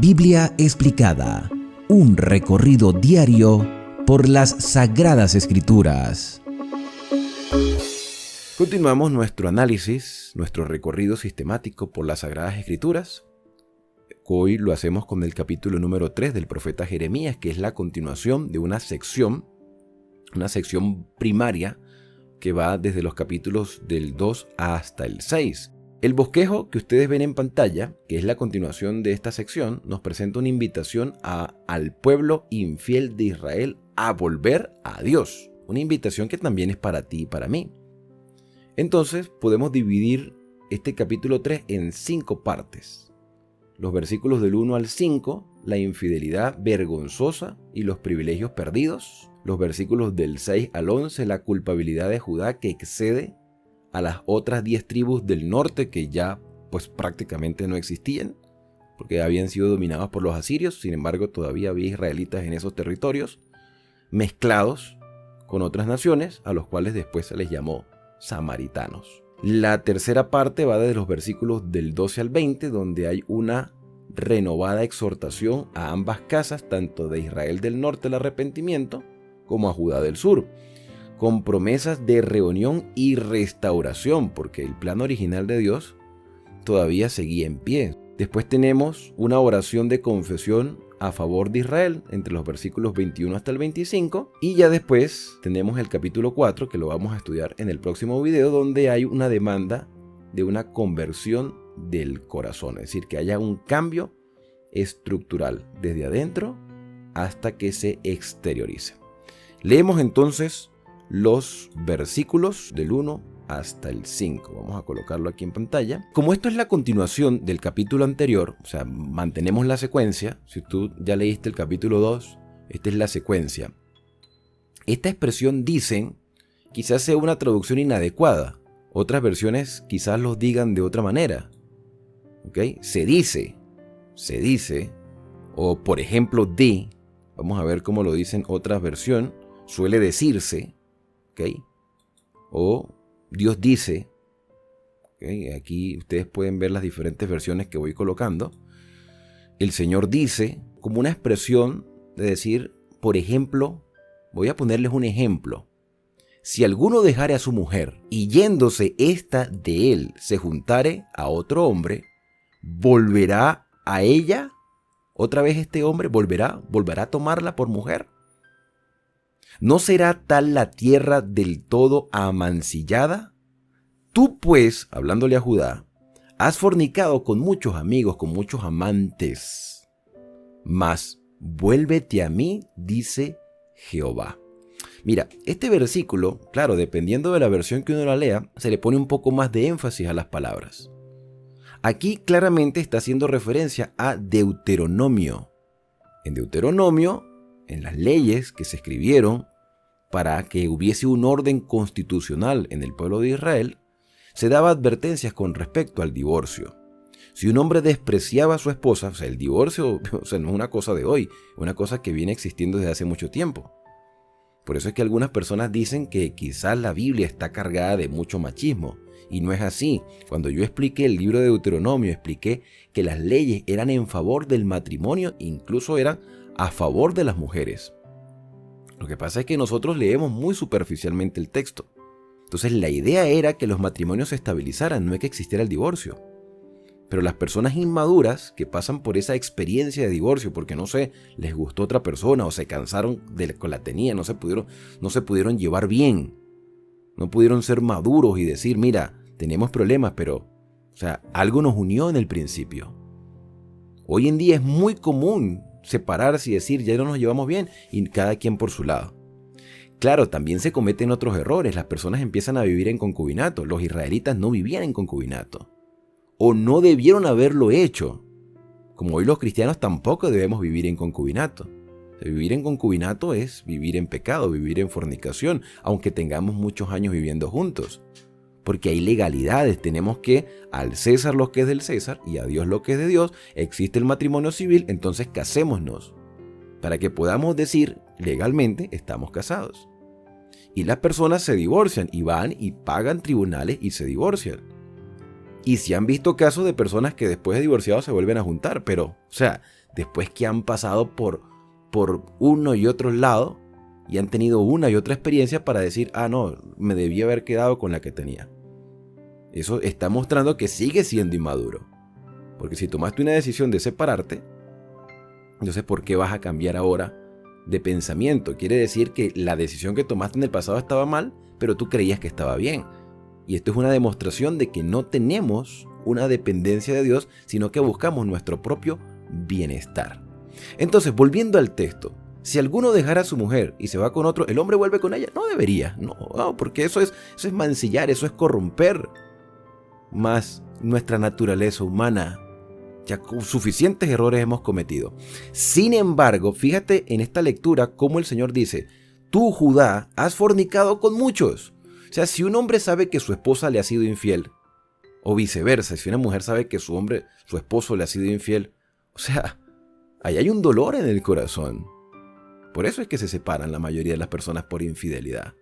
Biblia explicada, un recorrido diario por las Sagradas Escrituras. Continuamos nuestro análisis, nuestro recorrido sistemático por las Sagradas Escrituras. Hoy lo hacemos con el capítulo número 3 del profeta Jeremías, que es la continuación de una sección primaria que va desde los capítulos del 2 hasta el 6. El bosquejo que ustedes ven en pantalla, que es la continuación de esta sección, nos presenta una invitación al pueblo infiel de Israel a volver a Dios. Una invitación que también es para ti y para mí. Entonces podemos dividir este capítulo 3 en 5 partes. Los versículos del 1 al 5, la infidelidad vergonzosa y los privilegios perdidos. Los versículos del 6 al 11, la culpabilidad de Judá que excede a las otras 10 tribus del norte que ya pues prácticamente no existían porque habían sido dominados por los asirios. Sin embargo, todavía había israelitas en esos territorios mezclados con otras naciones a los cuales después se les llamó samaritanos. La tercera parte va desde los versículos del 12 al 20, donde hay una renovada exhortación a ambas casas, tanto de Israel del norte al arrepentimiento como a Judá del sur, con promesas de reunión y restauración, porque el plan original de Dios todavía seguía en pie. Después tenemos una oración de confesión a favor de Israel, entre los versículos 21 hasta el 25, y ya después tenemos el capítulo 4, que lo vamos a estudiar en el próximo video, donde hay una demanda de una conversión del corazón, es decir, que haya un cambio estructural desde adentro hasta que se exteriorice. Leemos entonces los versículos del 1 hasta el 5. Vamos a colocarlo aquí en pantalla. Como esto es la continuación del capítulo anterior, o sea, mantenemos la secuencia. Si tú ya leíste el capítulo 2, esta es la secuencia. Esta expresión dicen quizás sea una traducción inadecuada. Otras versiones quizás los digan de otra manera. ¿Ok? Se dice, o por ejemplo de, vamos a ver cómo lo dicen otras versiones. Suele decirse, ¿ok? O Dios dice, ¿ok? Aquí ustedes pueden ver las diferentes versiones que voy colocando. El Señor dice, como una expresión de decir, por ejemplo, voy a ponerles un ejemplo. Si alguno dejare a su mujer y yéndose ésta de él se juntare a otro hombre, ¿volverá a ella? ¿Otra vez este hombre volverá a tomarla por mujer? ¿No será tal la tierra del todo amancillada? Tú pues, hablándole a Judá, has fornicado con muchos amigos, con muchos amantes. Mas vuélvete a mí, dice Jehová. Mira, este versículo, claro, dependiendo de la versión que uno la lea, se le pone un poco más de énfasis a las palabras. Aquí claramente está haciendo referencia a Deuteronomio. En Deuteronomio, en las leyes que se escribieron para que hubiese un orden constitucional en el pueblo de Israel, se daba advertencias con respecto al divorcio. Si un hombre despreciaba a su esposa, o sea, el divorcio no es una cosa de hoy, es una cosa que viene existiendo desde hace mucho tiempo. Por eso es que algunas personas dicen que quizás la Biblia está cargada de mucho machismo, y no es así. Cuando yo expliqué el libro de Deuteronomio, expliqué que las leyes eran en favor del matrimonio, incluso eran a favor de las mujeres. Lo que pasa es que nosotros leemos muy superficialmente el texto. Entonces la idea era que los matrimonios se estabilizaran, no es que existiera el divorcio. Pero las personas inmaduras que pasan por esa experiencia de divorcio porque no sé, les gustó otra persona o se cansaron de con la tenía, no se pudieron llevar bien. No pudieron ser maduros y decir, mira, tenemos problemas, pero o sea, algo nos unió en el principio. Hoy en día es muy común separarse y decir, ya no nos llevamos bien y cada quien por su lado. Claro, también se cometen otros errores. Las personas empiezan a vivir en concubinato. Los israelitas no vivían en concubinato. O no debieron haberlo hecho. Como hoy los cristianos tampoco debemos vivir en concubinato. Vivir en concubinato es vivir en pecado, vivir en fornicación, aunque tengamos muchos años viviendo juntos. Porque hay legalidades, tenemos que al César lo que es del César y a Dios lo que es de Dios. Existe el matrimonio civil, entonces casémonos. Para que podamos decir legalmente estamos casados. Y las personas se divorcian y van y pagan tribunales y se divorcian. Y se han visto casos de personas que después de divorciados se vuelven a juntar, pero, o sea, después que han pasado por uno y otro lado y han tenido una y otra experiencia para decir, no, me debía haber quedado con la que tenía. Eso está mostrando que sigue siendo inmaduro. Porque si tomaste una decisión de separarte, entonces ¿por qué vas a cambiar ahora de pensamiento? Quiere decir que la decisión que tomaste en el pasado estaba mal, pero tú creías que estaba bien. Y esto es una demostración de que no tenemos una dependencia de Dios, sino que buscamos nuestro propio bienestar. Entonces, volviendo al texto, si alguno dejara a su mujer y se va con otro, ¿el hombre vuelve con ella? No debería, no, porque eso es mancillar, eso es corromper más nuestra naturaleza humana. Ya suficientes errores hemos cometido. Sin embargo, fíjate en esta lectura cómo el Señor dice, tú, Judá, has fornicado con muchos. O sea, si un hombre sabe que su esposa le ha sido infiel, o viceversa, si una mujer sabe que su esposo le ha sido infiel, o sea, ahí hay un dolor en el corazón. Por eso es que se separan la mayoría de las personas por infidelidad.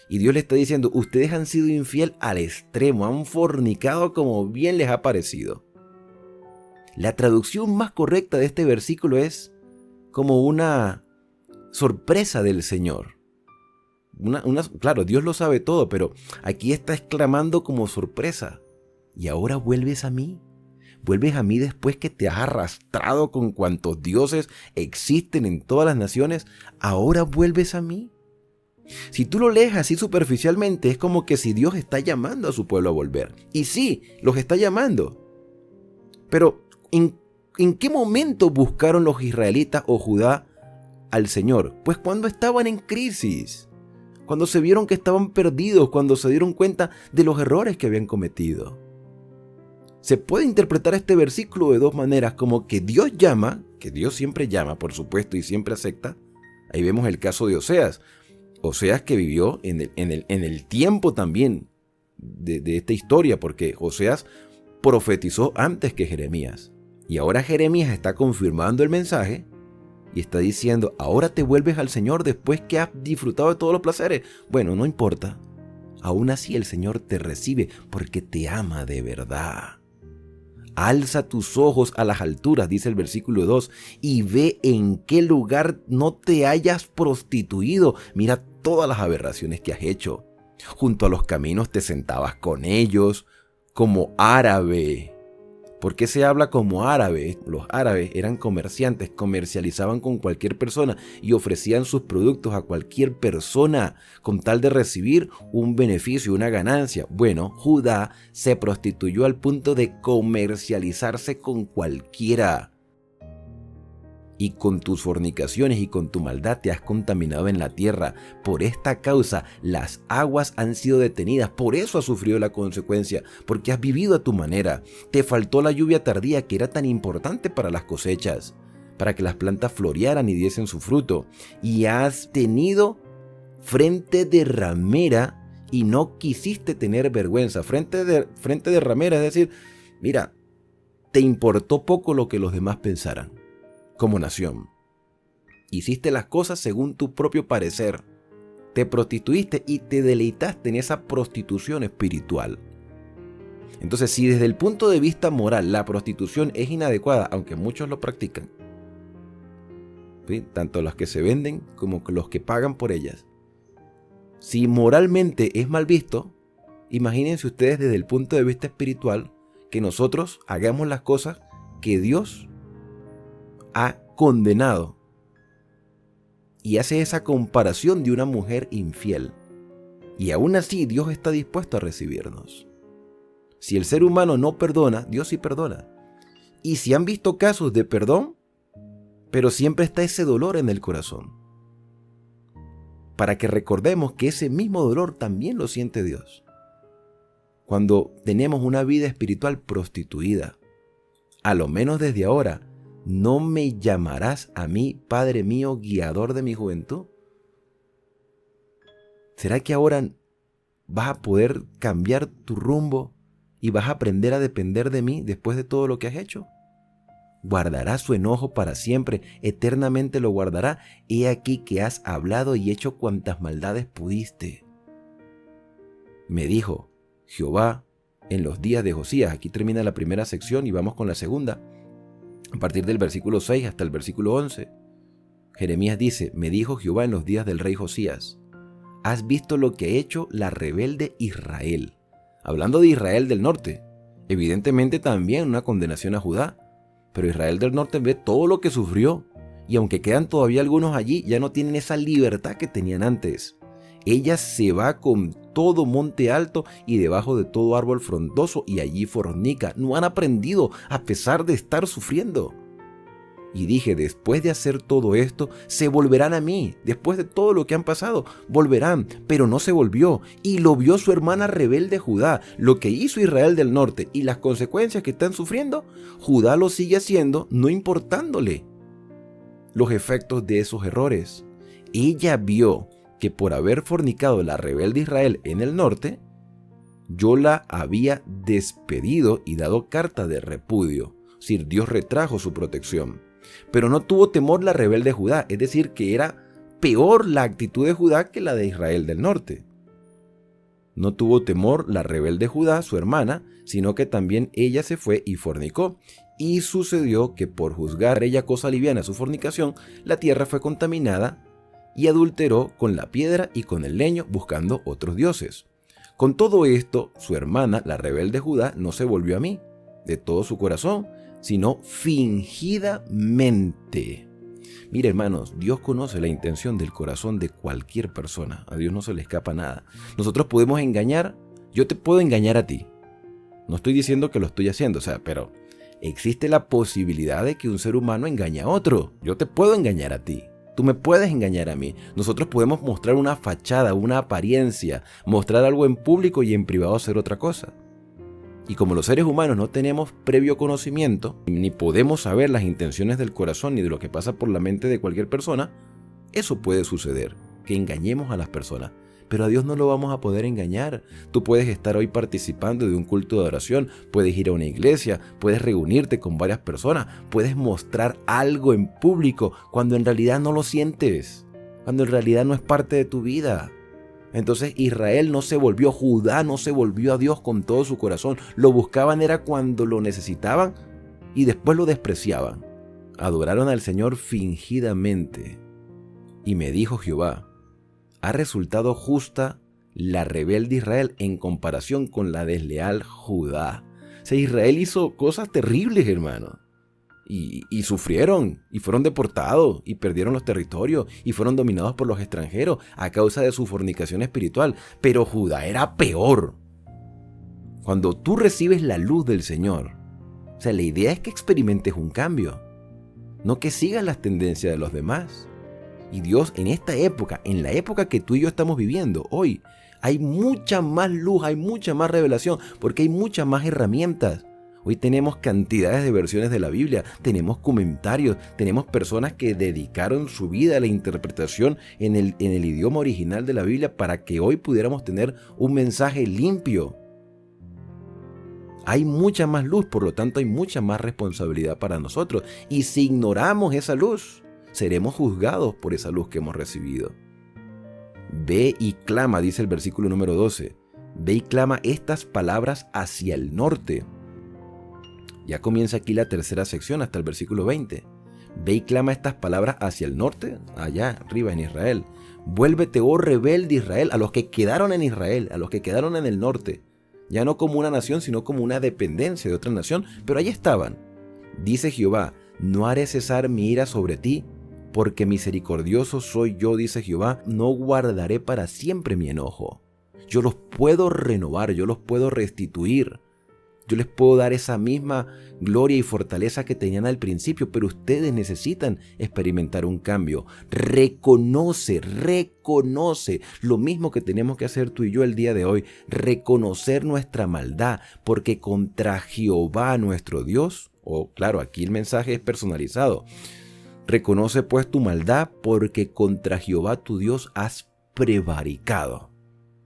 Y Dios le está diciendo, ustedes han sido infiel al extremo, han fornicado como bien les ha parecido. La traducción más correcta de este versículo es como una sorpresa del Señor. Claro, Dios lo sabe todo, pero aquí está exclamando como sorpresa. ¿Y ahora vuelves a mí? ¿Vuelves a mí después que te has arrastrado con cuantos dioses existen en todas las naciones? ¿Ahora vuelves a mí? Si tú lo lees así superficialmente, es como que si Dios está llamando a su pueblo a volver. Y sí, los está llamando. Pero, ¿en qué momento buscaron los israelitas o Judá al Señor? Pues cuando estaban en crisis, cuando se vieron que estaban perdidos, cuando se dieron cuenta de los errores que habían cometido. Se puede interpretar este versículo de dos maneras, como que Dios llama, que Dios siempre llama, por supuesto, y siempre acepta. Ahí vemos el caso de Oseas. Oseas que vivió en el tiempo también de esta historia, porque Oseas profetizó antes que Jeremías. Y ahora Jeremías está confirmando el mensaje y está diciendo, ahora te vuelves al Señor después que has disfrutado de todos los placeres. Bueno, no importa. Aún así el Señor te recibe porque te ama de verdad. Alza tus ojos a las alturas, dice el versículo 2, y ve en qué lugar no te hayas prostituido. Mira todas las aberraciones que has hecho. Junto a los caminos te sentabas con ellos, como árabe. ¿Por qué se habla como árabe? Los árabes eran comerciantes, comercializaban con cualquier persona y ofrecían sus productos a cualquier persona con tal de recibir un beneficio, una ganancia. Bueno, Judá se prostituyó al punto de comercializarse con cualquiera. Y con tus fornicaciones y con tu maldad te has contaminado en la tierra. Por esta causa las aguas han sido detenidas. Por eso has sufrido la consecuencia, porque has vivido a tu manera. Te faltó la lluvia tardía que era tan importante para las cosechas, para que las plantas florearan y diesen su fruto. Y has tenido frente de ramera y no quisiste tener vergüenza. Frente de ramera, es decir, mira, te importó poco lo que los demás pensaran. Como nación, hiciste las cosas según tu propio parecer, te prostituiste y te deleitaste en esa prostitución espiritual. Entonces, si desde el punto de vista moral la prostitución es inadecuada, aunque muchos lo practican, ¿sí? Tanto los que se venden como los que pagan por ellas, si moralmente es mal visto, imagínense ustedes desde el punto de vista espiritual que nosotros hagamos las cosas que Dios ha condenado, y hace esa comparación de una mujer infiel, y aún así Dios está dispuesto a recibirnos. Si el ser humano no perdona, Dios sí perdona. Y si han visto casos de perdón, pero siempre está ese dolor en el corazón, para que recordemos que ese mismo dolor también lo siente Dios cuando tenemos una vida espiritual prostituida. A lo menos desde ahora, ¿no me llamarás a mí, Padre mío, guiador de mi juventud? ¿Será que ahora vas a poder cambiar tu rumbo y vas a aprender a depender de mí después de todo lo que has hecho? Guardará su enojo para siempre, eternamente lo guardará. He aquí que has hablado y hecho cuantas maldades pudiste. Me dijo Jehová en los días de Josías. Aquí termina la primera sección y vamos con la segunda. A partir del versículo 6 hasta el versículo 11, Jeremías dice: me dijo Jehová en los días del rey Josías, ¿has visto lo que ha hecho la rebelde Israel? Hablando de Israel del norte, evidentemente también una condenación a Judá, pero Israel del norte ve todo lo que sufrió, y aunque quedan todavía algunos allí, ya no tienen esa libertad que tenían antes. Ella se va con todo monte alto y debajo de todo árbol frondoso y allí fornica. No han aprendido a pesar de estar sufriendo. Y dije, después de hacer todo esto, se volverán a mí. Después de todo lo que han pasado, volverán. Pero no se volvió. Y lo vio su hermana rebelde Judá. Lo que hizo Israel del norte y las consecuencias que están sufriendo, Judá lo sigue haciendo, no importándole los efectos de esos errores. Ella vio que por haber fornicado la rebelde Israel en el norte, yo la había despedido y dado carta de repudio. Es decir, Dios retrajo su protección. Pero no tuvo temor la rebelde Judá, es decir, que era peor la actitud de Judá que la de Israel del norte. No tuvo temor la rebelde Judá, su hermana, sino que también ella se fue y fornicó. Y sucedió que por juzgar ella cosa liviana su fornicación, la tierra fue contaminada y adulteró con la piedra y con el leño, buscando otros dioses. Con todo esto, su hermana, la rebelde Judá, no se volvió a mí de todo su corazón, sino fingidamente. Mire, hermanos, Dios conoce la intención del corazón de cualquier persona. A Dios no se le escapa nada. Nosotros podemos engañar, yo te puedo engañar a ti. No estoy diciendo que lo estoy haciendo, pero existe la posibilidad de que un ser humano engañe a otro. Yo te puedo engañar a ti. Tú me puedes engañar a mí. Nosotros podemos mostrar una fachada, una apariencia, mostrar algo en público y en privado hacer otra cosa. Y como los seres humanos no tenemos previo conocimiento, ni podemos saber las intenciones del corazón ni de lo que pasa por la mente de cualquier persona, eso puede suceder, que engañemos a las personas. Pero a Dios no lo vamos a poder engañar. Tú puedes estar hoy participando de un culto de oración, puedes ir a una iglesia, puedes reunirte con varias personas, puedes mostrar algo en público cuando en realidad no lo sientes, cuando en realidad no es parte de tu vida. Entonces Israel no se volvió, Judá no se volvió a Dios con todo su corazón. Lo buscaban era cuando lo necesitaban y después lo despreciaban. Adoraron al Señor fingidamente. Y me dijo Jehová: ha resultado justa la rebelde Israel en comparación con la desleal Judá. O sea, Israel hizo cosas terribles, hermano. Y sufrieron, y fueron deportados, y perdieron los territorios, y fueron dominados por los extranjeros a causa de su fornicación espiritual. Pero Judá era peor. Cuando tú recibes la luz del Señor, la idea es que experimentes un cambio, no que sigas las tendencias de los demás. Y Dios en esta época, en la época que tú y yo estamos viviendo hoy, hay mucha más luz, hay mucha más revelación, porque hay muchas más herramientas. Hoy tenemos cantidades de versiones de la Biblia, tenemos comentarios, tenemos personas que dedicaron su vida a la interpretación en el idioma original de la Biblia para que hoy pudiéramos tener un mensaje limpio. Hay mucha más luz, por lo tanto hay mucha más responsabilidad para nosotros. Y si ignoramos esa luz, seremos juzgados por esa luz que hemos recibido. Ve y clama, dice el versículo número 12. Ve y clama estas palabras hacia el norte. Ya comienza aquí la tercera sección hasta el versículo 20. Ve y clama estas palabras hacia el norte, allá arriba en Israel. Vuélvete, oh rebelde Israel, a los que quedaron en Israel, a los que quedaron en el norte. Ya no como una nación, sino como una dependencia de otra nación, pero allí estaban. Dice Jehová: no haré cesar mi ira sobre ti, porque misericordioso soy yo, dice Jehová, no guardaré para siempre mi enojo. Yo los puedo renovar, yo los puedo restituir. Yo les puedo dar esa misma gloria y fortaleza que tenían al principio, pero ustedes necesitan experimentar un cambio. Reconoce lo mismo que tenemos que hacer tú y yo el día de hoy. Reconocer nuestra maldad, porque contra Jehová nuestro Dios, claro, aquí el mensaje es personalizado. Reconoce pues tu maldad, porque contra Jehová tu Dios has prevaricado.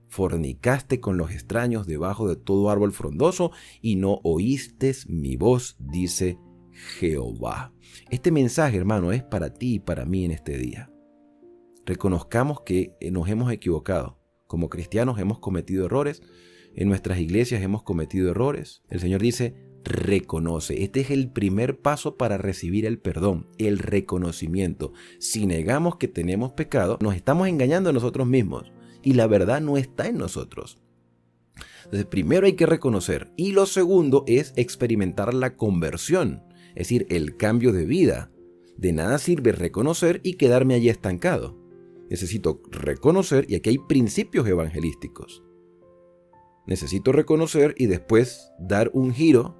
Fornicaste con los extraños debajo de todo árbol frondoso y no oíste mi voz, dice Jehová. Este mensaje, hermano, es para ti y para mí en este día. Reconozcamos que nos hemos equivocado. Como cristianos hemos cometido errores. En nuestras iglesias hemos cometido errores. El Señor dice: reconoce. Este es el primer paso para recibir el perdón, el reconocimiento. Si negamos que tenemos pecado, nos estamos engañando a nosotros mismos y la verdad no está en nosotros. Entonces, primero hay que reconocer, y lo segundo es experimentar la conversión, es decir, el cambio de vida. De nada sirve reconocer y quedarme allí estancado. Necesito reconocer, y aquí hay principios evangelísticos. Necesito reconocer y después dar un giro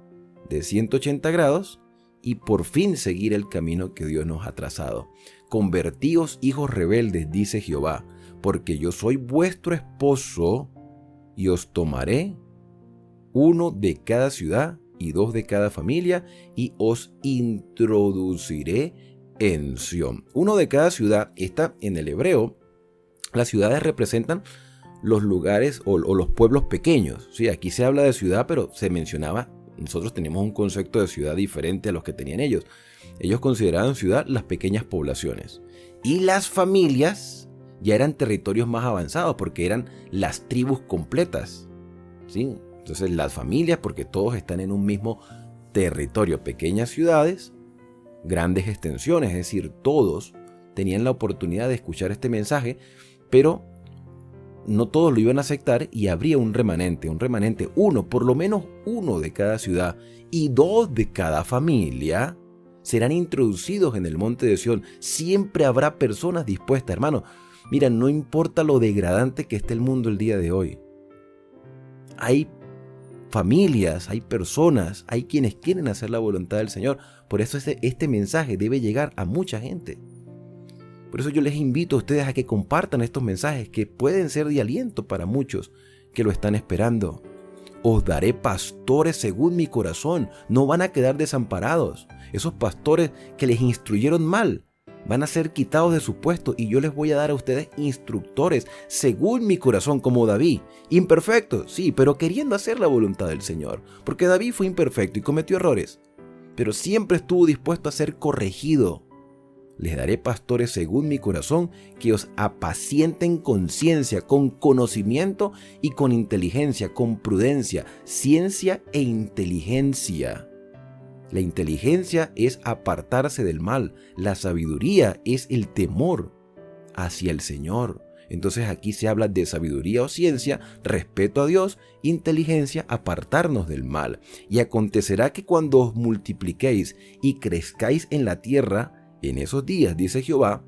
de 180 grados y por fin seguir el camino que Dios nos ha trazado. Convertíos, hijos rebeldes, dice Jehová, porque yo soy vuestro esposo y os tomaré 1 de cada ciudad y 2 de cada familia y os introduciré en Sión. 1 de cada ciudad. Está en el hebreo. Las ciudades representan los lugares o los pueblos pequeños. Sí, aquí se habla de ciudad, pero se mencionaba, nosotros tenemos un concepto de ciudad diferente a los que tenían ellos. Ellos consideraban ciudad las pequeñas poblaciones. Y las familias ya eran territorios más avanzados porque eran las tribus completas. ¿Sí? Entonces las familias, porque todos están en un mismo territorio, pequeñas ciudades, grandes extensiones, es decir, todos tenían la oportunidad de escuchar este mensaje, pero no todos lo iban a aceptar y habría un remanente, uno, por lo menos 1 de cada ciudad y 2 de cada familia serán introducidos en el monte de Sión. Siempre habrá personas dispuestas, hermano. Mira, no importa lo degradante que esté el mundo el día de hoy. Hay familias, hay personas, hay quienes quieren hacer la voluntad del Señor. Por eso este mensaje debe llegar a mucha gente. Por eso yo les invito a ustedes a que compartan estos mensajes que pueden ser de aliento para muchos que lo están esperando. Os daré pastores según mi corazón. No van a quedar desamparados. Esos pastores que les instruyeron mal van a ser quitados de su puesto y yo les voy a dar a ustedes instructores según mi corazón, como David. Imperfecto, sí, pero queriendo hacer la voluntad del Señor. Porque David fue imperfecto y cometió errores, pero siempre estuvo dispuesto a ser corregido. Les daré pastores según mi corazón que os apacienten con ciencia, con conocimiento y con inteligencia, con prudencia, ciencia e inteligencia. La inteligencia es apartarse del mal. La sabiduría es el temor hacia el Señor. Entonces aquí se habla de sabiduría o ciencia, respeto a Dios, inteligencia, apartarnos del mal. Y acontecerá que cuando os multipliquéis y crezcáis en la tierra, en esos días, dice Jehová,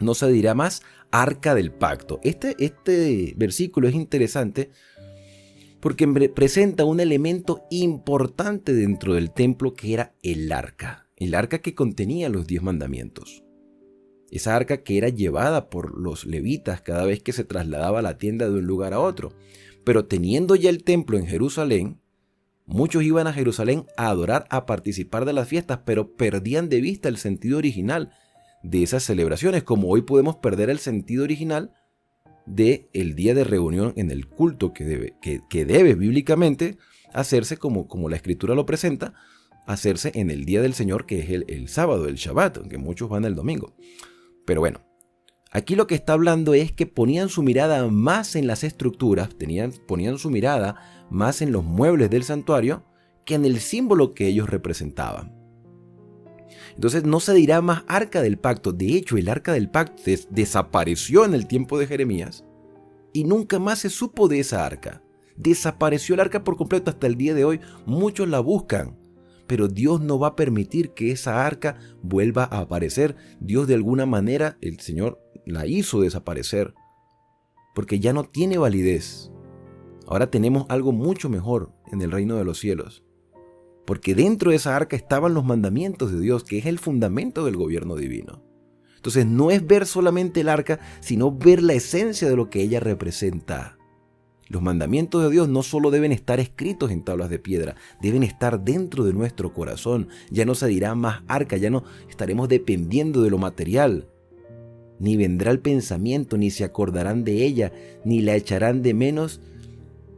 no se dirá más arca del pacto. Este versículo es interesante porque presenta un elemento importante dentro del templo que era el arca que contenía los 10 mandamientos. Esa arca que era llevada por los levitas cada vez que se trasladaba la tienda de un lugar a otro. Pero teniendo ya el templo en Jerusalén, muchos iban a Jerusalén a adorar, a participar de las fiestas, pero perdían de vista el sentido original de esas celebraciones, como hoy podemos perder el sentido original del día de reunión en el culto que debe bíblicamente hacerse como la Escritura lo presenta, hacerse en el día del Señor, que es el sábado, el Shabbat, aunque muchos van el domingo. Pero bueno, aquí lo que está hablando es que ponían su mirada más en las estructuras, ponían su mirada más en los muebles del santuario que en el símbolo que ellos representaban. Entonces no se dirá más arca del pacto. De hecho, el arca del pacto desapareció en el tiempo de Jeremías y nunca más se supo de esa arca. Desapareció el arca por completo. Hasta el día de hoy muchos la buscan, pero Dios no va a permitir que esa arca vuelva a aparecer. Dios, de alguna manera, el Señor la hizo desaparecer porque ya no tiene validez. Ahora tenemos algo mucho mejor en el reino de los cielos, porque dentro de esa arca estaban los mandamientos de Dios, que es el fundamento del gobierno divino. Entonces no es ver solamente el arca, sino ver la esencia de lo que ella representa. Los mandamientos de Dios no solo deben estar escritos en tablas de piedra, deben estar dentro de nuestro corazón. Ya no se dirá más arca, ya no estaremos dependiendo de lo material. Ni vendrá el pensamiento, ni se acordarán de ella, ni la echarán de menos,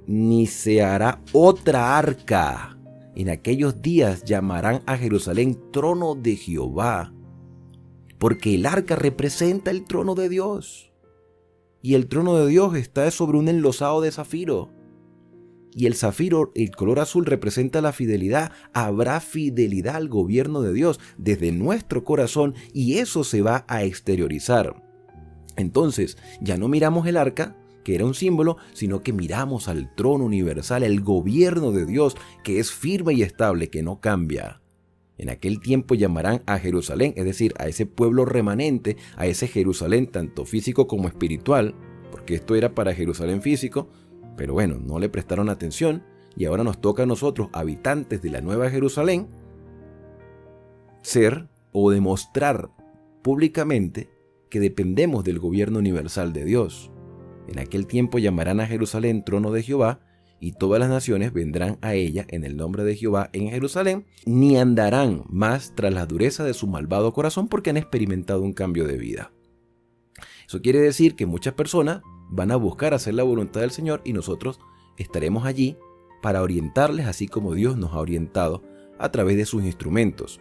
ni se hará otra arca. En aquellos días llamarán a Jerusalén trono de Jehová, porque el arca representa el trono de Dios. Y el trono de Dios está sobre un enlosado de zafiro. Y el zafiro, el color azul, representa la fidelidad. Habrá fidelidad al gobierno de Dios desde nuestro corazón y eso se va a exteriorizar. Entonces, ya no miramos el arca, que era un símbolo, sino que miramos al trono universal, el gobierno de Dios, que es firme y estable, que no cambia. En aquel tiempo llamarán a Jerusalén, es decir, a ese pueblo remanente, a ese Jerusalén tanto físico como espiritual, porque esto era para Jerusalén físico, pero bueno, no le prestaron atención y ahora nos toca a nosotros, habitantes de la Nueva Jerusalén, ser o demostrar públicamente que dependemos del gobierno universal de Dios. En aquel tiempo llamarán a Jerusalén trono de Jehová, y todas las naciones vendrán a ella en el nombre de Jehová en Jerusalén, ni andarán más tras la dureza de su malvado corazón porque han experimentado un cambio de vida. Eso quiere decir que muchas personas van a buscar hacer la voluntad del Señor y nosotros estaremos allí para orientarles así como Dios nos ha orientado a través de sus instrumentos.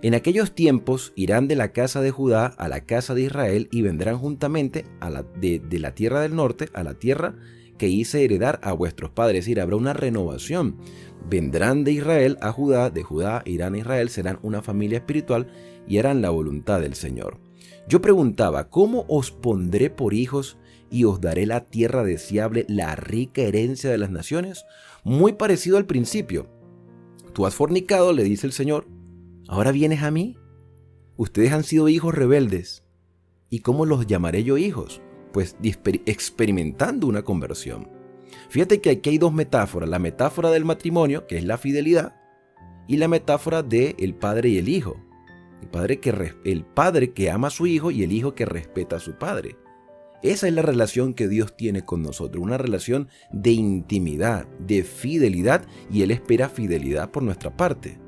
En aquellos tiempos irán de la casa de Judá a la casa de Israel y vendrán juntamente de la tierra del norte a la tierra que hice heredar a vuestros padres. Es decir, habrá una renovación. Vendrán de Israel a Judá, de Judá irán a Israel, serán una familia espiritual y harán la voluntad del Señor. Yo preguntaba, ¿cómo os pondré por hijos y os daré la tierra deseable, la rica herencia de las naciones? Muy parecido al principio. Tú has fornicado, le dice el Señor, ¿ahora vienes a mí? Ustedes han sido hijos rebeldes. ¿Y cómo los llamaré yo hijos? Pues experimentando una conversión. Fíjate que aquí hay dos metáforas. La metáfora del matrimonio, que es la fidelidad, y la metáfora del padre y el hijo. El padre que ama a su hijo y el hijo que respeta a su padre. Esa es la relación que Dios tiene con nosotros, una relación de intimidad, de fidelidad, y Él espera fidelidad por nuestra parte.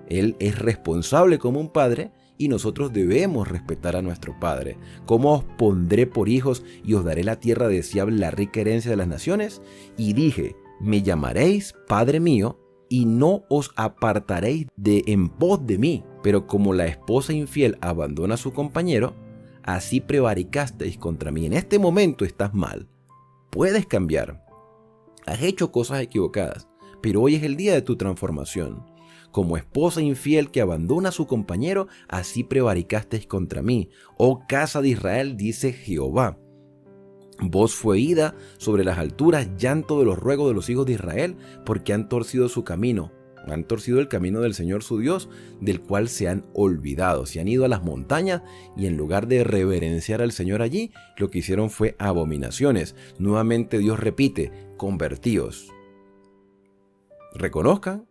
Él es responsable como un padre y nosotros debemos respetar a nuestro Padre. ¿Cómo os pondré por hijos y os daré la tierra deseable, la rica herencia de las naciones? Y dije, me llamaréis Padre mío y no os apartaréis de en pos de mí. Pero como la esposa infiel abandona a su compañero, así prevaricasteis contra mí. En este momento estás mal. Puedes cambiar. Has hecho cosas equivocadas, pero hoy es el día de tu transformación. Como esposa infiel que abandona a su compañero, así prevaricasteis contra mí. Oh casa de Israel, dice Jehová. Voz fue oída sobre las alturas, llanto de los ruegos de los hijos de Israel, porque han torcido su camino. Han torcido el camino del Señor su Dios, del cual se han olvidado. Se han ido a las montañas y en lugar de reverenciar al Señor allí, lo que hicieron fue abominaciones. Nuevamente Dios repite, convertíos. Reconozcan.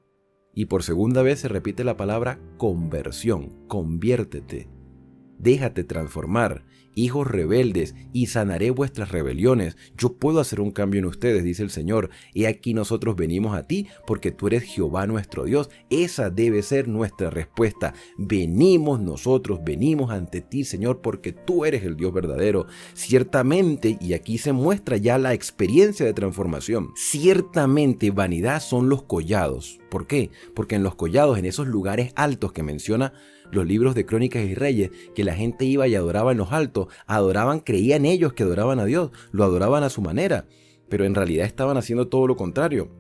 Y por segunda vez se repite la palabra conversión, conviértete, déjate transformar, hijos rebeldes, y sanaré vuestras rebeliones. Yo puedo hacer un cambio en ustedes, dice el Señor. He aquí nosotros venimos a ti porque tú eres Jehová nuestro Dios. Esa debe ser nuestra respuesta. Venimos nosotros, venimos ante ti, Señor, porque tú eres el Dios verdadero. Ciertamente, y aquí se muestra ya la experiencia de transformación, ciertamente vanidad son los collados. ¿Por qué? Porque en los collados, en esos lugares altos que menciona los libros de Crónicas y Reyes, que la gente iba y adoraba en los altos, adoraban, creían ellos que adoraban a Dios, lo adoraban a su manera, pero en realidad estaban haciendo todo lo contrario.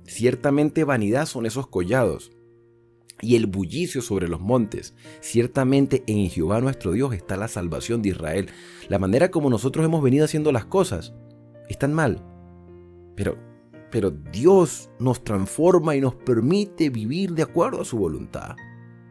Ciertamente vanidad son esos collados y el bullicio sobre los montes. Ciertamente en Jehová nuestro Dios está la salvación de Israel. La manera como nosotros hemos venido haciendo las cosas están mal, pero Dios nos transforma y nos permite vivir de acuerdo a su voluntad.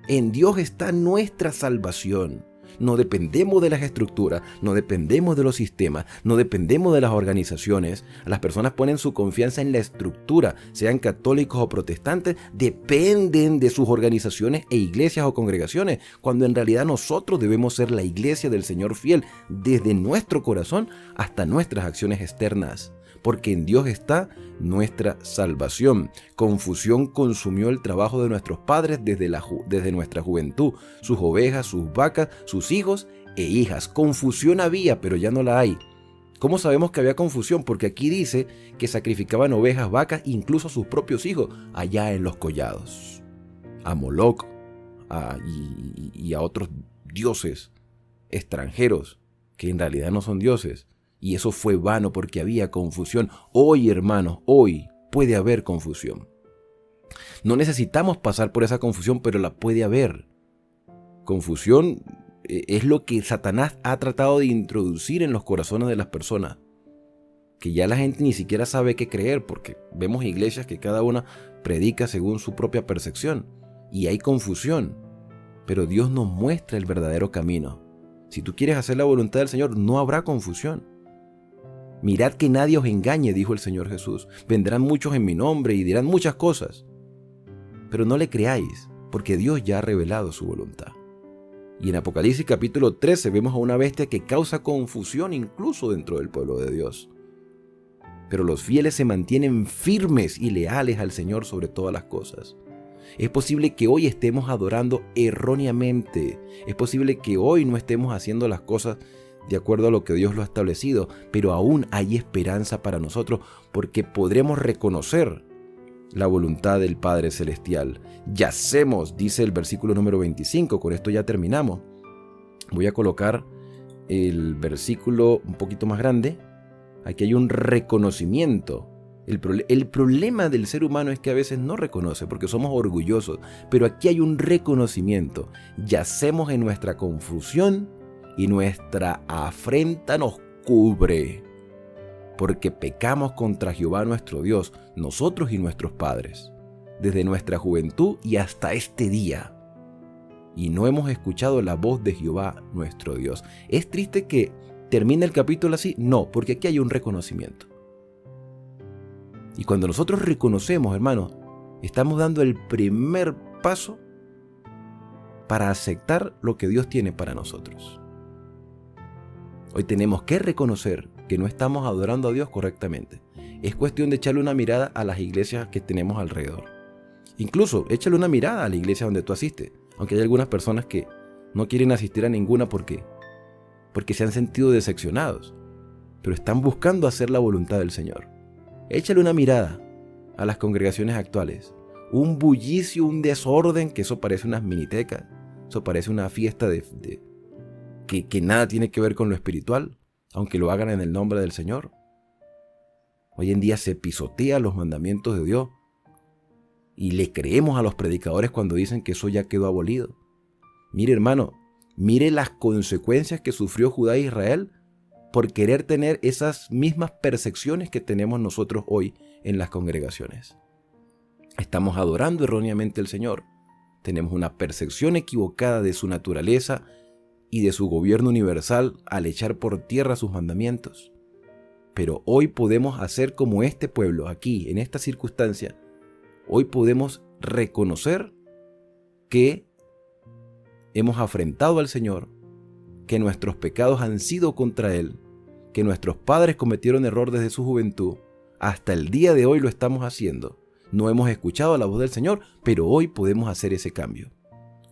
En Dios está nuestra salvación. No dependemos de las estructuras, no dependemos de los sistemas, no dependemos de las organizaciones. Las personas ponen su confianza en la estructura, sean católicos o protestantes, dependen de sus organizaciones e iglesias o congregaciones, cuando en realidad nosotros debemos ser la iglesia del Señor fiel, desde nuestro corazón hasta nuestras acciones externas. Porque en Dios está nuestra salvación. Confusión consumió el trabajo de nuestros padres desde nuestra juventud, sus ovejas, sus vacas, sus hijos e hijas. Confusión había, pero ya no la hay. ¿Cómo sabemos que había confusión? Porque aquí dice que sacrificaban ovejas, vacas, incluso a sus propios hijos, allá en los collados. A Moloc y a otros dioses extranjeros que en realidad no son dioses. Y eso fue vano porque había confusión. Hoy, hermanos, hoy puede haber confusión. No necesitamos pasar por esa confusión, pero la puede haber. Confusión es lo que Satanás ha tratado de introducir en los corazones de las personas, que ya la gente ni siquiera sabe qué creer, porque vemos iglesias que cada una predica según su propia percepción, y hay confusión, pero Dios nos muestra el verdadero camino. Si tú quieres hacer la voluntad del Señor, no habrá confusión. Mirad que nadie os engañe, dijo el Señor Jesús. Vendrán muchos en mi nombre y dirán muchas cosas, pero no le creáis, porque Dios ya ha revelado su voluntad. Y en Apocalipsis capítulo 13 vemos a una bestia que causa confusión incluso dentro del pueblo de Dios. Pero los fieles se mantienen firmes y leales al Señor sobre todas las cosas. Es posible que hoy estemos adorando erróneamente. Es posible que hoy no estemos haciendo las cosas de acuerdo a lo que Dios lo ha establecido, pero aún hay esperanza para nosotros, porque podremos reconocer la voluntad del Padre Celestial. Yacemos, dice el versículo número 25, con esto ya terminamos. Voy a colocar el versículo un poquito más grande. Aquí hay un reconocimiento. El problema del ser humano es que a veces no reconoce porque somos orgullosos, pero aquí hay un reconocimiento. Yacemos en nuestra confusión y nuestra afrenta nos cubre, porque pecamos contra Jehová nuestro Dios, nosotros y nuestros padres, desde nuestra juventud y hasta este día. Y no hemos escuchado la voz de Jehová nuestro Dios. ¿Es triste que termine el capítulo así? No, porque aquí hay un reconocimiento. Y cuando nosotros reconocemos, hermanos, estamos dando el primer paso para aceptar lo que Dios tiene para nosotros. Hoy tenemos que reconocer que no estamos adorando a Dios correctamente. Es cuestión de echarle una mirada a las iglesias que tenemos alrededor. Incluso, échale una mirada a la iglesia donde tú asistes, aunque hay algunas personas que no quieren asistir a ninguna porque se han sentido decepcionados, pero están buscando hacer la voluntad del Señor. Échale una mirada a las congregaciones actuales. Un bullicio, un desorden, que eso parece unas minitecas, eso parece una fiesta que nada tiene que ver con lo espiritual, aunque lo hagan en el nombre del Señor. Hoy en día se pisotea los mandamientos de Dios y le creemos a los predicadores cuando dicen que eso ya quedó abolido. Mire, hermano, mire las consecuencias que sufrió Judá e Israel por querer tener esas mismas percepciones que tenemos nosotros hoy en las congregaciones. Estamos adorando erróneamente al Señor. Tenemos una percepción equivocada de su naturaleza y de su gobierno universal al echar por tierra sus mandamientos. Pero hoy podemos hacer como este pueblo aquí, en esta circunstancia. Hoy podemos reconocer que hemos afrentado al Señor, que nuestros pecados han sido contra Él, que nuestros padres cometieron error desde su juventud. Hasta el día de hoy lo estamos haciendo. No hemos escuchado la voz del Señor, pero hoy podemos hacer ese cambio.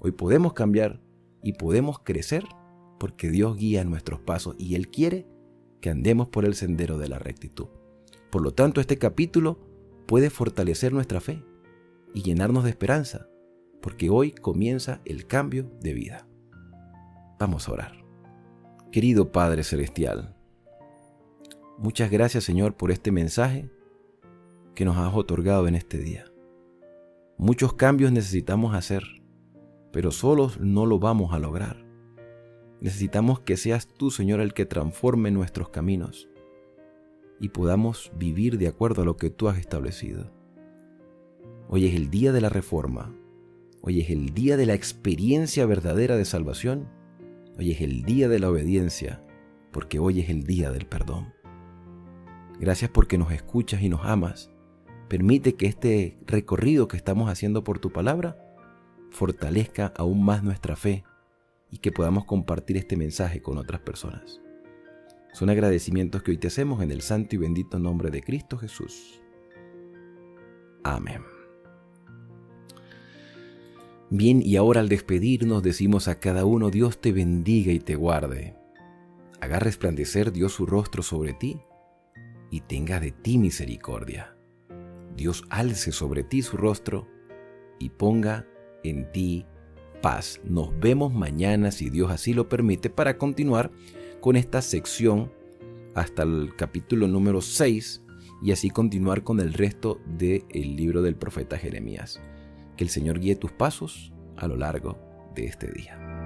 Hoy podemos cambiar y podemos crecer porque Dios guía nuestros pasos y Él quiere que andemos por el sendero de la rectitud. Por lo tanto, este capítulo puede fortalecer nuestra fe y llenarnos de esperanza, porque hoy comienza el cambio de vida. Vamos a orar. Querido Padre Celestial, muchas gracias, Señor, por este mensaje que nos has otorgado en este día. Muchos cambios necesitamos hacer, pero solos no lo vamos a lograr. Necesitamos que seas tú, Señor, el que transforme nuestros caminos y podamos vivir de acuerdo a lo que tú has establecido. Hoy es el día de la reforma. Hoy es el día de la experiencia verdadera de salvación. Hoy es el día de la obediencia, porque hoy es el día del perdón. Gracias porque nos escuchas y nos amas. Permite que este recorrido que estamos haciendo por tu palabra fortalezca aún más nuestra fe y que podamos compartir este mensaje con otras personas. Son agradecimientos que hoy te hacemos en el santo y bendito nombre de Cristo Jesús. Amén. Bien, y ahora al despedirnos decimos a cada uno: Dios te bendiga y te guarde. Haga resplandecer Dios su rostro sobre ti y tenga de ti misericordia. Dios alce sobre ti su rostro y ponga en ti paz. Nos vemos mañana, si Dios así lo permite, para continuar con esta sección hasta el capítulo número 6 y así continuar con el resto del libro del profeta Jeremías. Que el Señor guíe tus pasos a lo largo de este día.